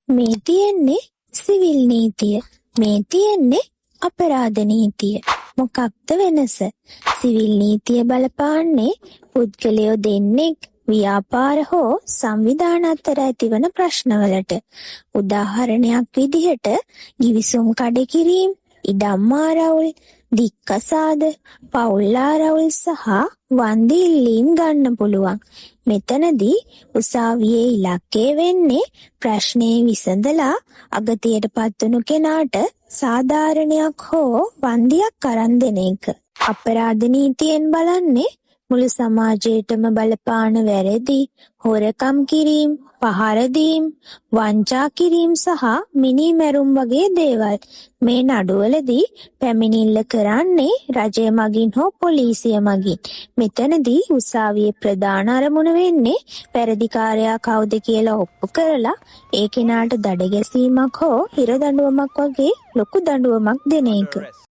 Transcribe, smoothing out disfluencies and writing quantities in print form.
මේ තියෙන්නේ සිවිල් නීතිය. මේ තියෙන්නේ අපරාධ නීතිය. මොකක්ද වෙනස? සිවිල් නීතිය බලපාන්නේ පුද්ගලයෝ දෙන්නෙක් ව්‍යාපාර හෝ සංවිධාන අතර ඇතිවන ප්‍රශ්නවලට. උදාහරණයක් විදිහට ගිවිසුම් කඩ කිරීම, ඉඩම් ආරවුල්, දික්කසාද, පවුල් ආරවුල් සහ වන්දි ඉල්ලීම් ගන්න පුළුවන්. මෙතනදී උසාවියේ ඉලක්කය වෙන්නේ ප්‍රශ්නේ විසඳලා අගතියටපත් වුණු කෙනාට සාධාරණයක් හෝ වන්දියක් අරන් දෙන එක. අපරාධ නීතියෙන් බලන්නේ මුළු සමාජයටම බලපාන වැරදි, හොරකම් කිරීම, පහර දීම්, වංචා කිරීම සහ මිනීමැරුම් වගේ දේවල්. මේ නඩුවලදී පැමිණිල්ල කරන්නේ රජය මගින් හෝ පොලිසිය මගින්. මෙතනදී උසාවියේ ප්‍රධාන අරමුණ වෙන්නේ පෙරදිකාරයා කවුද කියලා ඔප්පු කරලා ඒ කෙනාට දඩ ගැසීමක් හෝ හිර දඬුවමක් වගේ ලොකු දඬුවමක් දෙන එක.